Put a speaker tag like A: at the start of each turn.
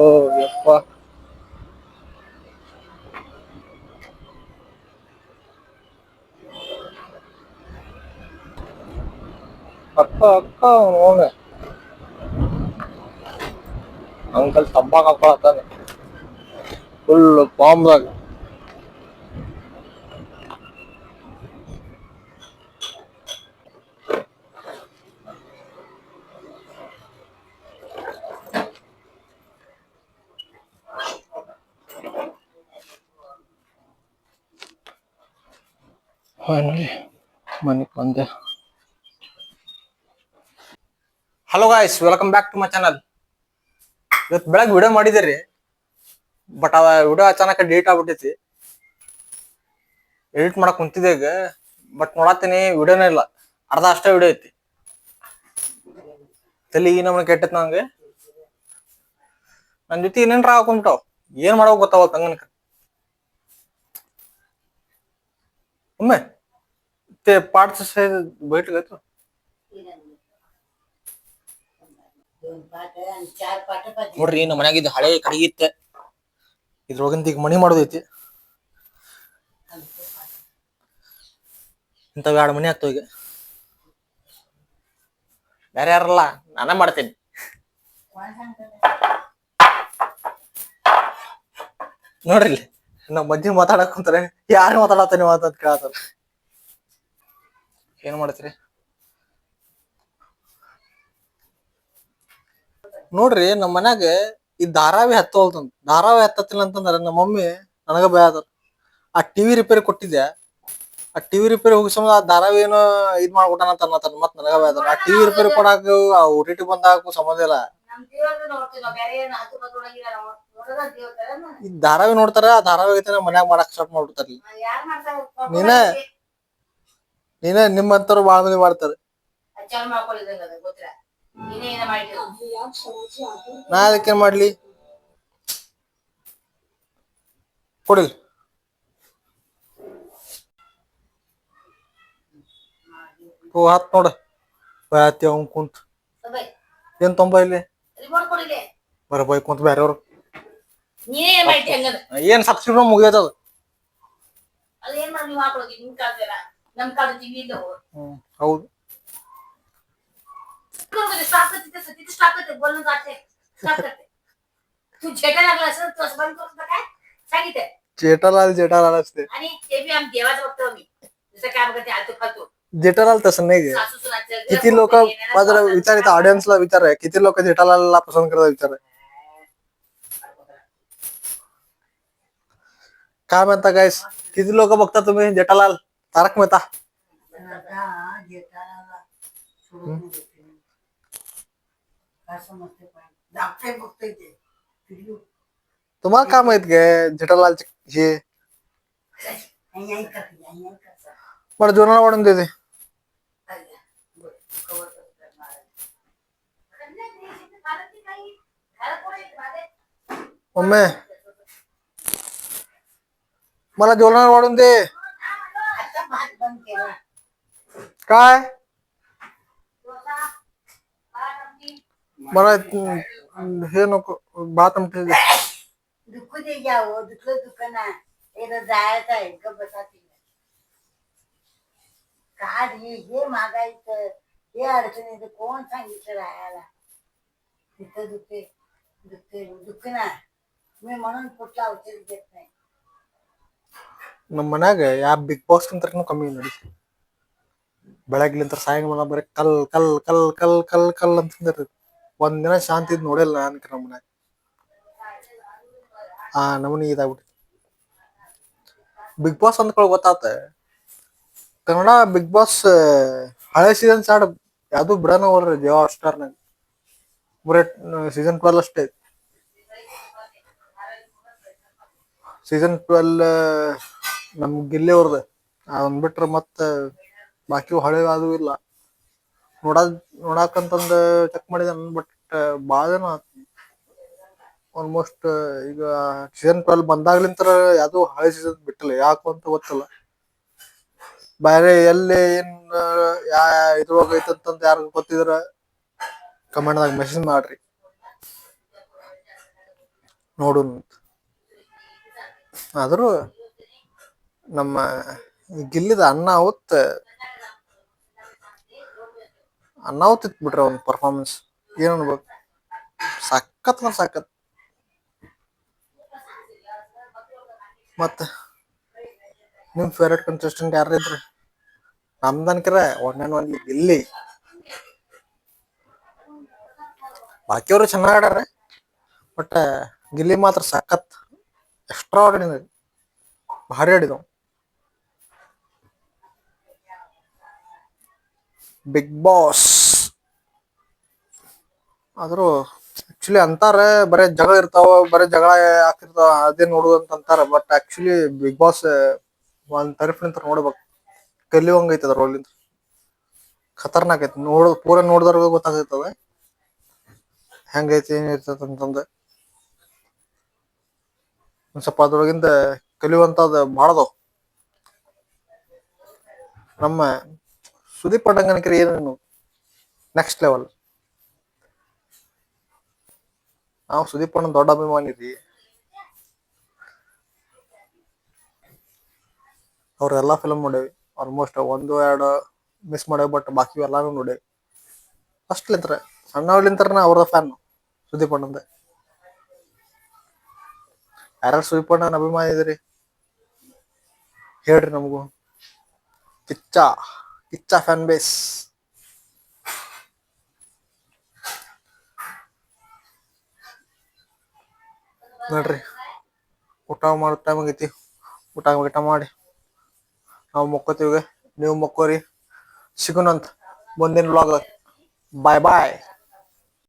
A: ಓ ಯಪ್ಪ. ಅಕ್ಕ ಅಕ್ಕ ಅವನು ಅಂಕಲ್ ತಂಬಾಕ್ ಹಾಕೊಳತ್ತಾನೆ ಫುಲ್ ಬಾಂಬ್ದಾಗ. ಫೈನಲಿ ಮನೆಗೆ ಬಂದೆ. Hello guys, welcome back to my channel. ಇವತ್ತು ಬೆಳಗ್ಗೆ ವಿಡಿಯೋ ಮಾಡಿದಿರಿ, ಬಟ್ ಅದ ವಿಡಿಯೋ ಅಚಾನಕ್ ಡಿಲೀಟ್ ಆಗ್ಬಿಟ್ಟೈತಿ. ಎಡಿಟ್ ಮಾಡಕ್ ಕುಂತಿದ್ದೆ ಈಗ, ಬಟ್ ನೋಡತ್ತೀನಿ ವಿಡಿಯೋನೇ ಇಲ್ಲ. ಅರ್ಧ ಅಷ್ಟೇ ವಿಡಿಯೋ ಐತಿ. ತಲೆ ಈ ನಮ್ಗೆ ಕೆಟ್ಟತ್ ನಂಗೆ. ನನ್ನ ಜೊತೆ ಏನೇನ್ರ ಹಾಕೊಂಡ್ಬಿಟ್ಟಾವ, ಏನ್ ಮಾಡೋ ಗೊತ್ತಾವತ್ ಹಂಗನ್ಕ. ಒಮ್ಮೆ ಪಾಠ ಬೈಟ್ ಗತ್ತು ನೋಡ್ರಿ, ನಮ್ಮ ಮನ್ಯಾಗಿದ್ದ ಹಳೆ ಕಡಿಗೆ ಇತ್ತ, ಇದ್ರೊಳಗಿಂದ ಈಗ ಮನಿ ಮಾಡೋದೈತಿ. ಇಂಥವ್ 2 ಮನಿ ಆಗ್ತಾವ. ಈಗ ಬೇರೆ ಯಾರಲ್ಲ, ನಾನೇ ಮಾಡ್ತೇನಿ. ನೋಡ್ರಿ, ನಾವ್ ಮಜ್ಜಿ ಮಾತಾಡಕ್ ಕುಂತಾರೆ ಯಾರು ಮಾತಾಡತಾನೆ ಮಾತಾಡ್ ಕೇಳತಾರ. ಏನ್ ಮಾಡ್ತೀರಿ ನೋಡ್ರಿ, ನಮ್ ಮನ್ಯಾಗ ಈ ಧಾರಾವಿ ಹತ್ತೋಲ್ತಂತ. ಧಾರಾವಿ ಹತ್ತಿಲ್ಲ ಅಂತಂದ್ರ ನಮ್ಮ ಮಮ್ಮಿ ನನಗ ಭಯ. ಆ ಟಿವಿ ರಿಪೇರಿ ಕೊಟ್ಟಿದ್ದೆ, ಆ ಟಿವಿ ರಿಪೇರಿ ಹೋಗಿ ಆ ಧಾರಾವಿ ಏನೋ ಇದ್ ಮಾಡ್ಬಿಟ್ಟಾನ ಅಂತ ಮತ್ ನನಗ ಭಯ. ಆ ಟಿವಿ ರಿಪೇರಿ ಕೊಡಾಕ ಆ OTT ಬಂದಾಕು ಸಂಬಂಧ ಇಲ್ಲ. ಈ ಧಾರಾವಿ ನೋಡ್ತಾರ, ಆ ಧಾರಾವಿ ಐತೆ ಮನ್ಯಾಗ ಮಾಡಕ್ ಸ್ಟಾರ್ಟ್ ಮಾಡ್ಬಿಡ್ತಾರ. ನೀನೇ ನಿಮ್ಮಂತವ್ರು ಬಾಳ ಮಂದಿ ಮಾಡ್ತಾರೆ. ನಾ ಅದಕ್ಕೇನ್ ಮಾಡ್ಲಿ, ಕೊಡಿಲ್ ಹತ್ ನೋಡ ಬಯತಿ ಅವ್ ಕುಂತ. ಏನ್ ತೊಂಬ ಇಲ್ಲಿ ಬರ ಬೈ ಕುಂತ ಬ್ಯಾರೆಯವ್ರು. ಏನ್ ಸಬ್ಸ್ಕ್ರಿಪ್ಷನ್ ಮುಗಿಯತದ. ಹೌದು, जेठालाल जेठालाल असते. जेठालाल तसं नाही गे. किती लोक माझा विचार येतं, ऑडियन्सला विचार आहे, किती लोक जेठालालला पसंत करतात विचार आहे. काय म्हणता गाइस, किती लोक बघता तुम्ही जेठालाल तारक मेहता? तुम्हाला काय माहित गे जेठालाल हे मला जोराला वाढून देते. मम्मी मला जोराला वाढून दे. काय मला हे नको, भात आमटी दे. दुखू दे घ्यावं, दुखलं दुखना एकदा जायचं आहे का बसा. काय हे मागायचं, हे अडचणीचं कोण सांगितलं राहायला. तिथं दुखते दुखते दुखना, मी म्हणून कुठला औषध घेत नाही. ನಮ್ಮ ಮನ್ಯಾಗ ಯಾವ ಬಿಗ್ ಬಾಸ್ ಅಂತ ಕಮ್ಮಿ ನೋಡಿ. ಬೆಳಗ್ಲಿಂತ ಸಾಯಂಕಾಲ ಬರೀ ಕಲ್ ಕಲ್ ಕಲ್ ಕಲ್ ಕಲ್ ಕಲ್ ಅಂತಂದಿರ್ತೈತಿ. ಒಂದಿನ ಶಾಂತಿ ಇದ್ ನೋಡಿಲ್ಲ ನಾನು ನಮ್ಮ ಮನ್ಯಾಗ. ಆ ನಮನಿ ಇದಾಗ್ಬಿಟ್ಟು ಬಿಗ್ ಬಾಸ್ ಅಂದ್ಕೊಳ್ಳಿ ಗೊತ್ತಾತ. ಕನ್ನಡ ಬಿಗ್ ಬಾಸ್ ಹಳೆ ಸೀಸನ್ ಸ್ಟಾರ್ಟ್ ಯಾವ್ದು ಬಿಡನ ಹೋಲ್ರಿ ಜಿಯೋ ಹಾಟ್‌ಸ್ಟಾರ್ನಾಗ. ಬರೀ ಸೀಸನ್ 12 ಅಷ್ಟೇ. ಸೀಸನ್ 12 ನಮ್ ಗಿಲ್ಲಿ ಅವ್ರದ್ದು ಅದನ್ ಬಿಟ್ರೆ ಮತ್ತೆ ಬಾಕಿ ಹಳೆ ಅದು ಇಲ್ಲ. ನೋಡಾಕಂತಂದು ಚೆಕ್ ಮಾಡಿದ, ಬಟ್ ಭಾಳ ಜನ ಆಲ್ಮೋಸ್ಟ್ ಈಗ ಸೀಸನ್ 12 ಬಂದಾಗ್ಲಿಂತರ ಯಾವ್ದು ಹಳೆ ಸೀಸನ್ ಬಿಟ್ಟಿಲ್ಲ. ಯಾಕು ಅಂತ ಗೊತ್ತಿಲ್ಲ. ಬೇರೆ ಎಲ್ಲಿ ಏನ್ ಇದ್ರೊಳಗ ಐತಂತಂತ ಯಾರು ಗೊತ್ತಿದ್ರ ಕಮೆಂಟ್ದಾಗ ಮೆಸೇಜ್ ಮಾಡ್ರಿ. ನೋಡು. ಆದ್ರೂ ನಮ್ಮ ಗಿಲ್ಲಿದ ಅನ್ನಾವತ್ ಬಿಟ್ರ ಒಂದು ಪರ್ಫಾರ್ಮೆನ್ಸ್ ಏನ್ ಅನ್ಬೇಕು. ಸಖತ್ ಸಖತ್. ಮತ್ತ ನಿಮ್ ಫೇವ್ರೇಟ್ ಕಂಟೆಸ್ಟೆಂಟ್ ಯಾರ ಇದ್ರಿ? ನಮ್ದನ್ಕರ ಒನ್ ಗಿಲ್ಲಿ. ಬಾಕಿಯವರು ಚೆನ್ನಾಗ್ ಆಡ್ಯಾರ, ಬಟ್ ಗಿಲ್ಲಿ ಮಾತ್ರ ಸಖತ್ ಎಕ್ಸ್ಟ್ರಾ ಆರ್ಡಿನರಿ ಭಾರಿ ಆಡಿದವು. ಬಿಗ್ ಬಾಸ್ ಆದ್ರೂ ಆಕ್ಚುಲಿ ಅಂತಾರ ಬರೇ ಜಗಳ ಇರ್ತಾವ, ಬರೇ ಜಗಳ ಆಗ್ತಿರ್ತಾವ ಅದೇ ನೋಡುದು ಅಂತ ಅಂತಾರ. ಬಟ್ ಆಕ್ಚುಲಿ ಬಿಗ್ ಬಾಸ್ ಒಂದ್ ತರಫ್ ನಿಂತ ನೋಡ್ಬೇಕು, ಕಲಿಯುವಂಗ ಐತದ ರೋಲಿಂದ. ಖತರ್ನಾಕ್ ಐತಿ, ಪೂರ ನೋಡಿದವ್ರಿಗೆ ಗೊತ್ತಾಗೈತದ ಹೆಂಗೈತಿ ಏನ್ ಇರ್ತದ ಅಂತಂದ. ಒಂದ್ ಸ್ವಲ್ಪ ಅದ್ರೊಳಗಿಂದ ಕಲಿಯುವಂತದ್ ಬಾಳದವ್. ನಮ್ಮ ಸುದೀಪ್ ಪಟ್ಟಂಗನಕರಿ ಏನು ನೆಕ್ಸ್ಟ್ ಲೆವೆಲ್. ನಾವು ಸುದೀಪ್ ಅಣ್ಣನ್ ದೊಡ್ಡ ಅಭಿಮಾನಿ ರೀ. ಅವ್ರ ಎಲ್ಲಾ ಫಿಲಮ್ ನೋಡೇವಿ ಆಲ್ಮೋಸ್ಟ್. ಒಂದು ಎರಡು ಮಿಸ್ ಮಾಡೇವಿ, ಬಟ್ ಬಾಕಿ ಎಲ್ಲಾನು ನೋಡೇವಿ. ಅಷ್ಟಲಿಂತ್ರ ಸಣ್ಣವಳಿಂತ್ರ ಅವ್ರದ ಫ್ಯಾನ್ ಸುದೀಪ್ ಅಣ್ಣಂದ. ಯಾರ್ಯಾರು ಸುದೀಪ್ ಅಣ್ಣನ ಅಭಿಮಾನಿ ಇದೀರಿ ಹೇಳ್ರಿ ನಮಗೂ. Kichcha Kichcha fan base. ನೋಡ್ರಿ, ಊಟ ಮಾಡೋ ಟೈಮ್ ಆಗೈತಿ. ಊಟ ಮಾಡಿ ನಾವು ಮಕ್ಕೋತೀವಿ. ನೀವು ಮಕ್ಕೋರಿ. ಸಿಗುನಂತ ಮುಂದಿನ ವ್ಲಾಗ್. ಬಾಯ್ ಬಾಯ್.